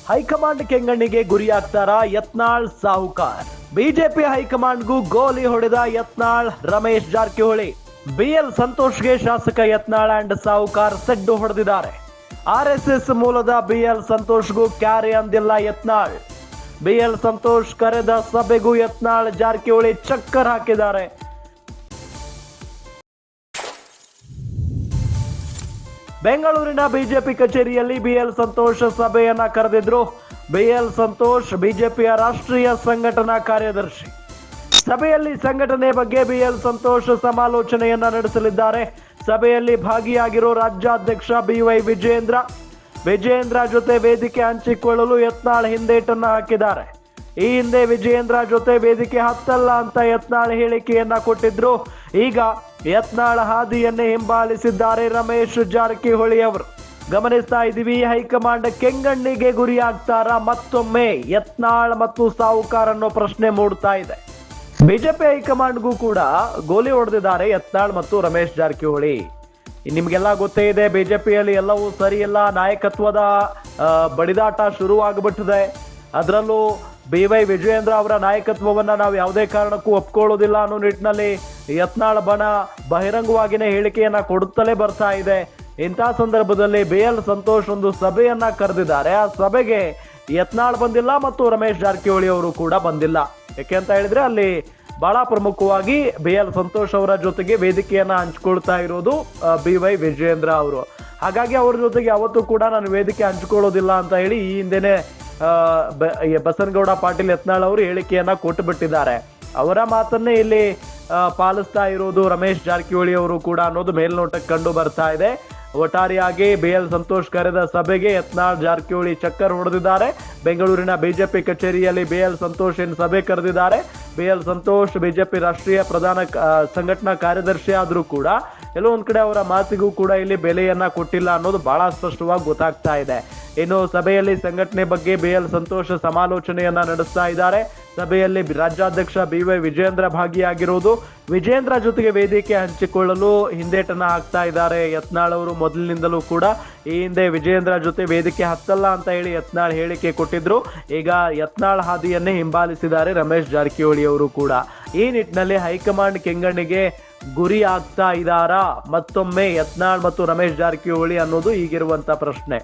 High command ಕೆಂಗಣ್ಣಿಗೆ ಗುರಿಯಾಗ್ತಾರಾ ಯತ್ನಾಳ್ ಸಾಹುಕಾರ್? BJP ಹೈಕಮಾಂಡ್ಗೂ ಗೋಲಿ ಹೊಡೆದ ಯತ್ನಾಳ್ ರಮೇಶ್ ಜಾರಕಿಹೊಳಿ. ಬಿಎಲ್ ಸಂತೋಷ್ಗೆ ಶಾಸಕ ಯತ್ನಾಳ್ ಅಂಡ್ ಸಾಹುಕಾರ್ ಸೆಡ್ಡು ಹೊಡೆದಿದ್ದಾರೆ. ಆರ್ಎಸ್ಎಸ್ ಮೂಲದ ಬಿಎಲ್ ಸಂತೋಷ್ಗೂ ಕ್ಯಾರೆ ಅಂದಿಲ್ಲ ಯತ್ನಾಳ್. ಬಿಎಲ್ ಸಂತೋಷ್ ಕರೆದ ಸಭೆಗೂ ಯತ್ನಾಳ್ ಜಾರಕಿಹೊಳಿ ಚಕ್ಕರ್ ಹಾಕಿದ್ದಾರೆ. ಬೆಂಗಳೂರಿನ ಬಿಜೆಪಿ ಕಚೇರಿಯಲ್ಲಿ ಬಿಎಲ್ ಸಂತೋಷ್ ಸಭೆಯನ್ನ ಕರೆದಿದ್ರು. ಬಿಎಲ್ ಸಂತೋಷ್ ಬಿಜೆಪಿಯ ರಾಷ್ಟ್ರೀಯ ಸಂಘಟನಾ ಕಾರ್ಯದರ್ಶಿ. ಸಭೆಯಲ್ಲಿ ಸಂಘಟನೆ ಬಗ್ಗೆ ಬಿಎಲ್ ಸಂತೋಷ್ ಸಮಾಲೋಚನೆಯನ್ನ ನಡೆಸಲಿದ್ದಾರೆ. ಸಭೆಯಲ್ಲಿ ಭಾಗಿಯಾಗಿರೋ ರಾಜ್ಯಾಧ್ಯಕ್ಷ ಬಿವೈ ವಿಜಯೇಂದ್ರ ಜೊತೆ ವೇದಿಕೆ ಹಂಚಿಕೊಳ್ಳಲು ಯತ್ನಾಳ್ ಹಿಂದೇಟನ್ನ ಹಾಕಿದ್ದಾರೆ. ಈ ಹಿಂದೆ ವಿಜಯೇಂದ್ರ ಜೊತೆ ವೇದಿಕೆ ಹತ್ತಲ್ಲ ಅಂತ ಯತ್ನಾಳ್ ಹೇಳಿಕೆಯನ್ನ ಕೊಟ್ಟಿದ್ರು. ಈಗ ಯತ್ನಾಳ್ ಹಾದಿಯನ್ನೇ ಹಿಂಬಾಲಿಸಿದ್ದಾರೆ ರಮೇಶ್ ಜಾರಕಿಹೊಳಿ ಅವರು. ಗಮನಿಸ್ತಾ ಇದ್ದೀವಿ, ಹೈಕಮಾಂಡ್ ಕೆಂಗಣ್ಣಿಗೆ ಗುರಿಯಾಗ್ತಾರಾ ಮತ್ತೊಮ್ಮೆ ಯತ್ನಾಳ್ ಮತ್ತು ಸಾಹುಕಾರ್ ಅನ್ನೋ ಪ್ರಶ್ನೆ ಮೂಡ್ತಾ ಇದೆ. ಬಿಜೆಪಿ ಹೈಕಮಾಂಡ್ಗೂ ಕೂಡ ಗೋಲಿ ಹೊಡೆದಿದ್ದಾರೆ ಯತ್ನಾಳ್ ಮತ್ತು ರಮೇಶ್ ಜಾರಕಿಹೊಳಿ. ನಿಮ್ಗೆಲ್ಲ ಗೊತ್ತೇ ಇದೆ, ಬಿಜೆಪಿಯಲ್ಲಿ ಎಲ್ಲವೂ ಸರಿಯಿಲ್ಲ, ನಾಯಕತ್ವದ ಬಡಿದಾಟ ಶುರುವಾಗ್ಬಿಟ್ಟಿದೆ. ಅದರಲ್ಲೂ ಬಿವೈ ವಿಜಯೇಂದ್ರ ಅವರ ನಾಯಕತ್ವವನ್ನ ನಾವು ಯಾವುದೇ ಕಾರಣಕ್ಕೂ ಒಪ್ಕೊಳ್ಳೋದಿಲ್ಲ ಅನ್ನೋ ನಿಟ್ಟಿನಲ್ಲಿ ಯತ್ನಾಳ್ ಬಣ ಬಹಿರಂಗವಾಗಿನೇ ಹೇಳಿಕೆಯನ್ನ ಕೊಡುತ್ತಲೇ ಬರ್ತಾ ಇದೆ. ಇಂಥ ಸಂದರ್ಭದಲ್ಲಿ ಬಿಎಲ್ ಸಂತೋಷ್ ಒಂದು ಸಭೆಯನ್ನ ಕರೆದಿದ್ದಾರೆ. ಆ ಸಭೆಗೆ ಯತ್ನಾಳ್ ಬಂದಿಲ್ಲ ಮತ್ತು ರಮೇಶ್ ಜಾರಕಿಹೊಳಿ ಅವರು ಕೂಡ ಬಂದಿಲ್ಲ. ಯಾಕೆ ಅಂತ ಹೇಳಿದ್ರೆ ಅಲ್ಲಿ ಬಹಳ ಪ್ರಮುಖವಾಗಿ ಬಿಎಲ್ ಸಂತೋಷ್ ಅವರ ಜೊತೆಗೆ ವೇದಿಕೆಯನ್ನ ಹಂಚ್ಕೊಳ್ತಾ ಇರೋದು ಬಿವೈ ವಿಜಯೇಂದ್ರ ಅವರು. ಹಾಗಾಗಿ ಅವ್ರ ಜೊತೆಗೆ ಯಾವತ್ತೂ ಕೂಡ ನಾನು ವೇದಿಕೆ ಹಂಚ್ಕೊಳ್ಳೋದಿಲ್ಲ ಅಂತ ಹೇಳಿ ಈ ಹಿಂದೆನೆ ಬಸನಗೌಡ ಪಾಟೀಲ್ ಯತ್ನಾಳ್ ಅವರು ಹೇಳಿಕೆಯನ್ನ ಕೊಟ್ಟು ಬಿಟ್ಟಿದ್ದಾರೆ. ಅವರ ಮಾತನ್ನೇ ಇಲ್ಲಿ ಪಾಲಿಸ್ತಾ ಇರೋದು ರಮೇಶ್ ಜಾರಕಿಹೊಳಿ ಅವರು ಕೂಡ ಅನ್ನೋದು ಮೇಲ್ನೋಟಕ್ಕೆ ಕಂಡು ಬರ್ತಾ ಇದೆ. ಒಟ್ಟಾರೆಯಾಗಿ ಬಿಎಲ್ ಸಂತೋಷ್ ಕರೆದ ಸಭೆಗೆ ಯತ್ನಾಳ್ ಜಾರಕಿಹೊಳಿ ಚಕ್ಕರ್ ಹೊಡೆದಿದ್ದಾರೆ. ಬೆಂಗಳೂರಿನ ಬಿಜೆಪಿ ಕಚೇರಿಯಲ್ಲಿ ಬಿಎಲ್ ಸಂತೋಷ್ ಸಭೆ ಕರೆದಿದ್ದಾರೆ. ಬಿಎಲ್ ಸಂತೋಷ್ ಬಿಜೆಪಿ ರಾಷ್ಟ್ರೀಯ ಪ್ರಧಾನ ಸಂಘಟನಾ ಕಾರ್ಯದರ್ಶಿ ಆದ್ರೂ ಕೂಡ ಎಲ್ಲೋ ಒಂದ್ ಕಡೆ ಅವರ ಮಾತಿಗೂ ಕೂಡ ಇಲ್ಲಿ ಬೆಲೆಯನ್ನ ಕೊಟ್ಟಿಲ್ಲ ಅನ್ನೋದು ಬಹಳ ಸ್ಪಷ್ಟವಾಗಿ ಗೊತ್ತಾಗ್ತಾ ಇದೆ. ಇನ್ನು ಸಭೆಯಲ್ಲಿ ಸಂಘಟನೆ ಬಗ್ಗೆ ಬಿಎಲ್ ಸಂತೋಷ್ ಸಮಾಲೋಚನೆಯನ್ನ ನಡೆಸ್ತಾ ಇದ್ದಾರೆ. ಸಭೆಯಲ್ಲಿ ರಾಜ್ಯಾಧ್ಯಕ್ಷ ಬಿವೈ ವಿಜಯೇಂದ್ರ ಭಾಗಿಯಾಗಿರುವುದು. ವಿಜಯೇಂದ್ರ ಜೊತೆಗೆ ವೇದಿಕೆ ಹಂಚಿಕೊಳ್ಳಲು ಹಿಂದೇಟನ್ನ ಹಾಕ್ತಾ ಇದ್ದಾರೆ ಯತ್ನಾಳ್ ಅವರು. ಮೊದಲಿನಿಂದಲೂ ಕೂಡ ಈ ಹಿಂದೆ ವಿಜಯೇಂದ್ರ ಜೊತೆ ವೇದಿಕೆ ಹತ್ತಲ್ಲ ಅಂತ ಹೇಳಿ ಯತ್ನಾಳ್ ಹೇಳಿಕೆ ಕೊಟ್ಟಿದ್ರು. ಈಗ ಯತ್ನಾಳ್ ಹಾದಿಯನ್ನೇ ಹಿಂಬಾಲಿಸಿದ್ದಾರೆ ರಮೇಶ್ ಜಾರಕಿಹೊಳಿ ಅವರು ಕೂಡ. ಈ ನಿಟ್ಟಿನಲ್ಲಿ ಹೈಕಮಾಂಡ್ ಕೆಂಗಣ್ಣಿಗೆ ಗುರಿ ಆಗ್ತಾ ಇದ್ದಾರಾ ಮತ್ತೊಮ್ಮೆ ಯತ್ನಾಳ್ ಮತ್ತು ರಮೇಶ್ ಜಾರಕಿಹೊಳಿ ಅನ್ನೋದು ಈಗಿರುವಂತ ಪ್ರಶ್ನೆ.